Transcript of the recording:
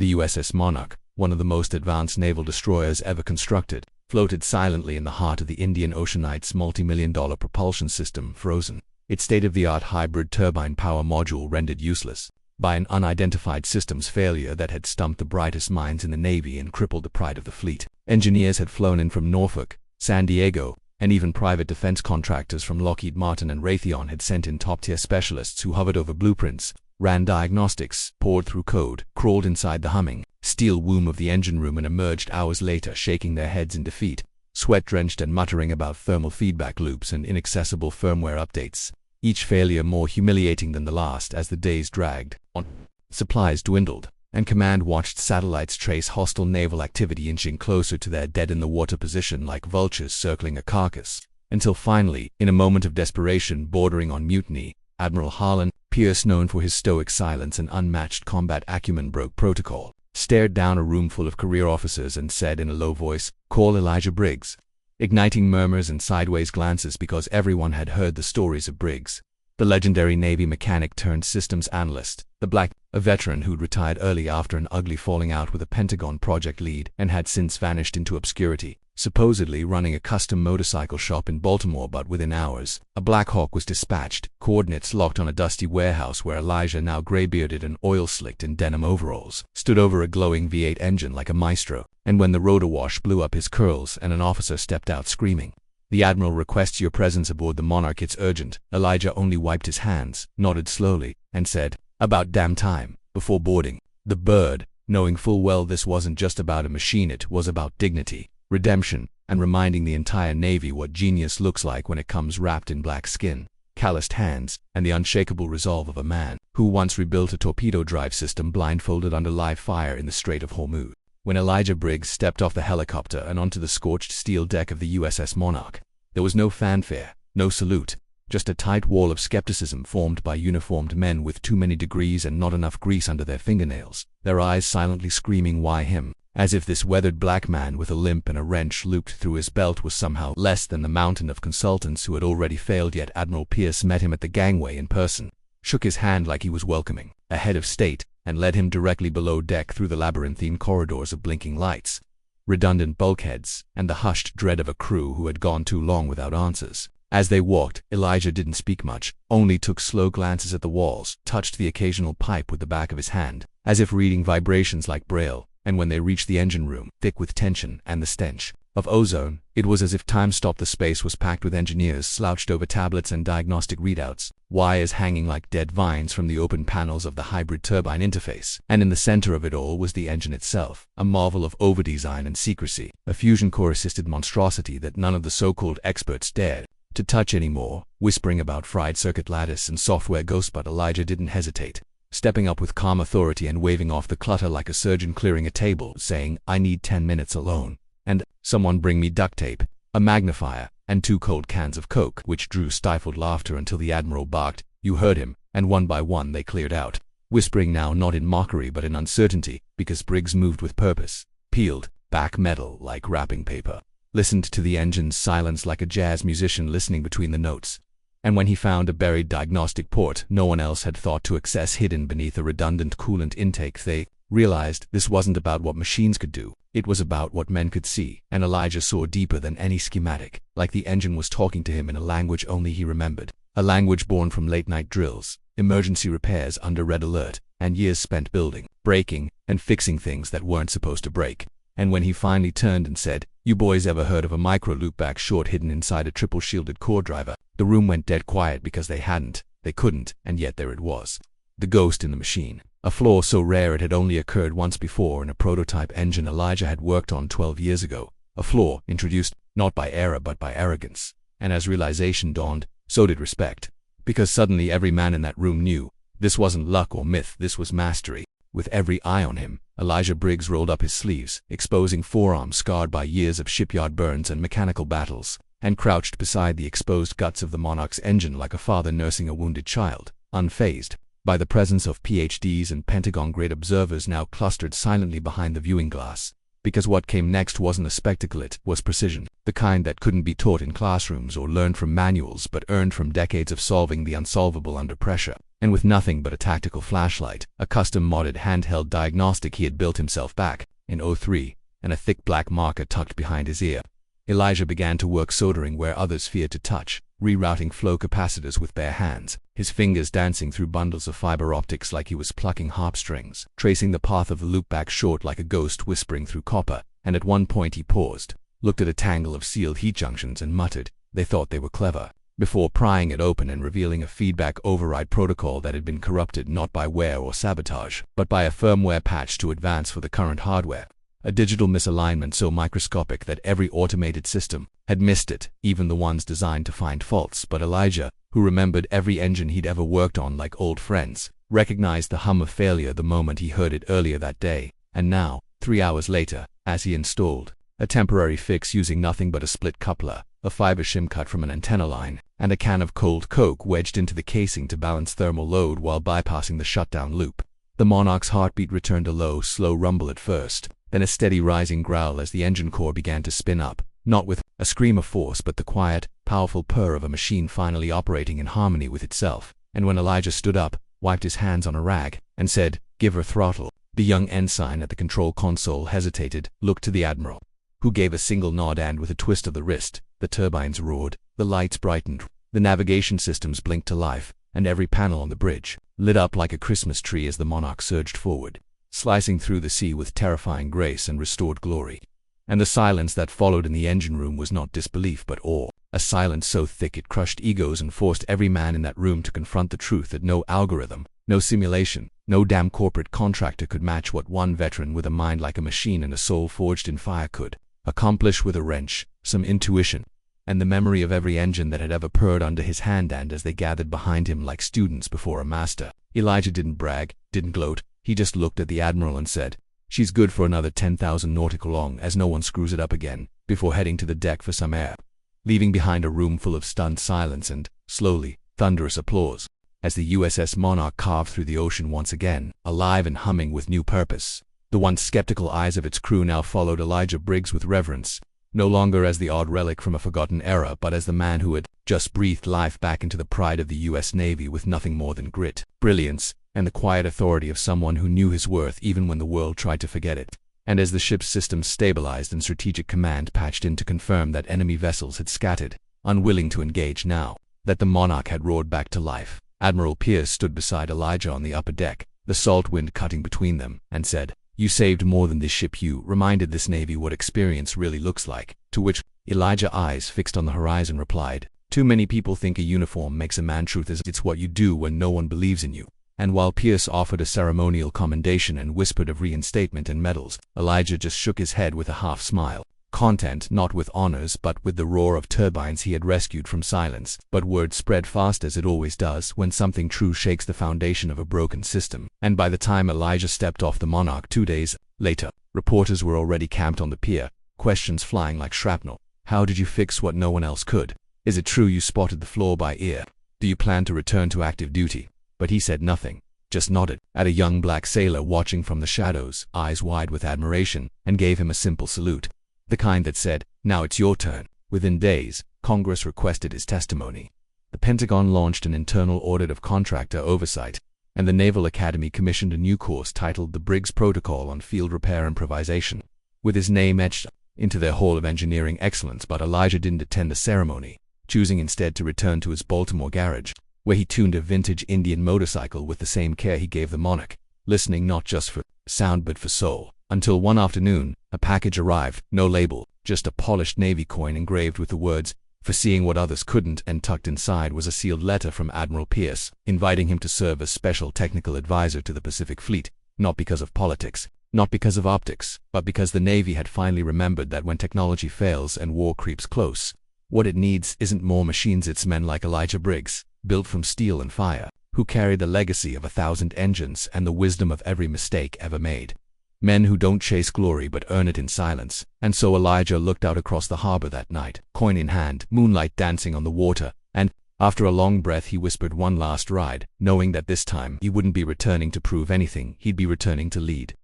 The USS Monarch, one of the most advanced naval destroyers ever constructed, floated silently in the heart of the Indian Oceanite's multi-million-dollar propulsion system, frozen, its state-of-the-art hybrid turbine power module rendered useless by an unidentified systems failure that had stumped the brightest minds in the Navy and crippled the pride of the fleet. Engineers had flown in from Norfolk, San Diego, and even private defense contractors from Lockheed Martin and Raytheon had sent in top-tier specialists who hovered over blueprints, ran diagnostics, poured through code, crawled inside the humming steel womb of the engine room and emerged hours later shaking their heads in defeat, sweat-drenched and muttering about thermal feedback loops and inaccessible firmware updates, each failure more humiliating than the last as the days dragged on. Supplies dwindled, and command watched satellites trace hostile naval activity inching closer to their dead-in-the-water position like vultures circling a carcass, until finally, in a moment of desperation bordering on mutiny, Admiral Harlan, Pierce, known for his stoic silence and unmatched combat acumen, broke protocol, stared down a room full of career officers and said in a low voice, "Call Elijah Briggs," igniting murmurs and sideways glances because everyone had heard the stories of Briggs, the legendary Navy mechanic turned systems analyst, the Black, a veteran who'd retired early after an ugly falling out with a Pentagon project lead and had since vanished into obscurity, supposedly running a custom motorcycle shop in Baltimore. But within hours, a Black Hawk was dispatched, coordinates locked on a dusty warehouse where Elijah, now gray-bearded and oil-slicked in denim overalls, stood over a glowing V8 engine like a maestro, and when the rotor wash blew up his curls and an officer stepped out screaming, "The Admiral requests your presence aboard the Monarch, it's urgent," Elijah only wiped his hands, nodded slowly, and said, "About damn time," before boarding the bird, knowing full well this wasn't just about a machine, it was about dignity, redemption, and reminding the entire Navy what genius looks like when it comes wrapped in black skin, calloused hands, and the unshakable resolve of a man who once rebuilt a torpedo drive system blindfolded under live fire in the Strait of Hormuz. When Elijah Briggs stepped off the helicopter and onto the scorched steel deck of the USS Monarch, there was no fanfare, no salute, just a tight wall of skepticism formed by uniformed men with too many degrees and not enough grease under their fingernails, their eyes silently screaming, "Why him?" as if this weathered black man with a limp and a wrench looped through his belt was somehow less than the mountain of consultants who had already failed. Yet Admiral Pierce met him at the gangway in person, shook his hand like he was welcoming a head of state, and led him directly below deck through the labyrinthine corridors of blinking lights, redundant bulkheads, and the hushed dread of a crew who had gone too long without answers. As they walked, Elijah didn't speak much, only took slow glances at the walls, touched the occasional pipe with the back of his hand, as if reading vibrations like Braille, and when they reached the engine room, thick with tension and the stench of ozone, it was as if time stopped. The space was packed with engineers slouched over tablets and diagnostic readouts, wires hanging like dead vines from the open panels of the hybrid turbine interface, and in the center of it all was the engine itself, a marvel of overdesign and secrecy, a fusion core-assisted monstrosity that none of the so-called experts dared to touch anymore, whispering about fried circuit lattice and software ghosts. But Elijah didn't hesitate, stepping up with calm authority and waving off the clutter like a surgeon clearing a table, saying, "I need 10 minutes alone. And, someone bring me duct tape, a magnifier, and 2 cold cans of Coke," which drew stifled laughter until the Admiral barked, "You heard him," and one by one they cleared out, whispering now not in mockery but in uncertainty, because Briggs moved with purpose, peeled back metal like wrapping paper, listened to the engine's silence like a jazz musician listening between the notes. And when he found a buried diagnostic port no one else had thought to access hidden beneath a redundant coolant intake, they realized this wasn't about what machines could do, it was about what men could see. And Elijah saw deeper than any schematic, like the engine was talking to him in a language only he remembered, a language born from late-night drills, emergency repairs under red alert, and years spent building, breaking, and fixing things that weren't supposed to break. And when he finally turned and said, "You boys ever heard of a micro-loopback short hidden inside a triple-shielded core driver?" the room went dead quiet because they hadn't, they couldn't, and yet there it was. The ghost in the machine. A flaw so rare it had only occurred once before in a prototype engine Elijah had worked on 12 years ago. A flaw introduced not by error but by arrogance. And as realization dawned, so did respect. Because suddenly every man in that room knew, this wasn't luck or myth, this was mastery. With every eye on him, Elijah Briggs rolled up his sleeves, exposing forearms scarred by years of shipyard burns and mechanical battles, and crouched beside the exposed guts of the Monarch's engine like a father nursing a wounded child, unfazed by the presence of PhDs and Pentagon-grade observers now clustered silently behind the viewing glass. because what came next wasn't a spectacle, it was precision, the kind that couldn't be taught in classrooms or learned from manuals but earned from decades of solving the unsolvable under pressure. And with nothing but a tactical flashlight, a custom-modded handheld diagnostic he had built himself back in '03, and a thick black marker tucked behind his ear, Elijah began to work soldering where others feared to touch, rerouting flow capacitors with bare hands, his fingers dancing through bundles of fiber optics like he was plucking harp strings, tracing the path of the loop back short like a ghost whispering through copper. And at one point he paused, looked at a tangle of sealed heat junctions and muttered, "They thought they were clever," before prying it open and revealing a feedback override protocol that had been corrupted not by wear or sabotage, but by a firmware patch to advance for the current hardware. A digital misalignment so microscopic that every automated system had missed it, even the ones designed to find faults. But Elijah, who remembered every engine he'd ever worked on like old friends, recognized the hum of failure the moment he heard it earlier that day. And now, 3 hours later, as he installed a temporary fix using nothing but a split coupler, a fiber shim cut from an antenna line, and a can of cold Coke wedged into the casing to balance thermal load while bypassing the shutdown loop, the Monarch's heartbeat returned a low, slow rumble at first, then a steady rising growl as the engine core began to spin up, not with a scream of force but the quiet, powerful purr of a machine finally operating in harmony with itself. And when Elijah stood up, wiped his hands on a rag, and said, "Give her throttle," the young ensign at the control console hesitated, looked to the Admiral, who gave a single nod, and with a twist of the wrist, the turbines roared, the lights brightened, the navigation systems blinked to life, and every panel on the bridge lit up like a Christmas tree as the Monarch surged forward, slicing through the sea with terrifying grace and restored glory. And the silence that followed in the engine room was not disbelief but awe, a silence so thick it crushed egos and forced every man in that room to confront the truth that no algorithm, no simulation, no damn corporate contractor could match what one veteran with a mind like a machine and a soul forged in fire could accomplish with a wrench, some intuition, and the memory of every engine that had ever purred under his hand. And as they gathered behind him like students before a master, Elijah didn't brag, didn't gloat. He just looked at the Admiral and said, "She's good for another 10,000 nautical long as no one screws it up again," before heading to the deck for some air, leaving behind a room full of stunned silence and, slowly, thunderous applause, as the USS Monarch carved through the ocean once again, alive and humming with new purpose. The once skeptical eyes of its crew now followed Elijah Briggs with reverence, no longer as the odd relic from a forgotten era but as the man who had just breathed life back into the pride of the US Navy with nothing more than grit, brilliance, and the quiet authority of someone who knew his worth even when the world tried to forget it. And as the ship's systems stabilized and strategic command patched in to confirm that enemy vessels had scattered, unwilling to engage now that the Monarch had roared back to life, Admiral Pierce stood beside Elijah on the upper deck, the salt wind cutting between them, and said, "You saved more than this ship. You reminded this Navy what experience really looks like." To which Elijah, eyes fixed on the horizon, replied, "Too many people think a uniform makes a man. Truth is, it's what you do when no one believes in you." And while Pierce offered a ceremonial commendation and whispered of reinstatement and medals, Elijah just shook his head with a half smile, content not with honors but with the roar of turbines he had rescued from silence. But word spread fast, as it always does when something true shakes the foundation of a broken system, and by the time Elijah stepped off the Monarch 2 days later, reporters were already camped on the pier, questions flying like shrapnel. How did you fix what no one else could? Is it true you spotted the flaw by ear? Do you plan to return to active duty? But he said nothing, just nodded at a young black sailor watching from the shadows, eyes wide with admiration, and gave him a simple salute, the kind that said, "Now it's your turn." Within days, Congress requested his testimony. The Pentagon launched an internal audit of contractor oversight, and the Naval Academy commissioned a new course titled the Briggs Protocol on Field Repair Improvisation, with his name etched into their Hall of Engineering Excellence. But Elijah didn't attend the ceremony, choosing instead to return to his Baltimore garage, where he tuned a vintage Indian motorcycle with the same care he gave the Monarch, listening not just for sound but for soul, until one afternoon, a package arrived, no label, just a polished Navy coin engraved with the words, "For seeing what others couldn't," and tucked inside was a sealed letter from Admiral Pierce, inviting him to serve as special technical advisor to the Pacific Fleet, not because of politics, not because of optics, but because the Navy had finally remembered that when technology fails and war creeps close, what it needs isn't more machines, it's men like Elijah Briggs, built from steel and fire, who carry the legacy of 1,000 engines and the wisdom of every mistake ever made. Men who don't chase glory but earn it in silence. And so Elijah looked out across the harbor that night, coin in hand, moonlight dancing on the water, and, after a long breath, he whispered one last ride, knowing that this time he wouldn't be returning to prove anything, he'd be returning to lead.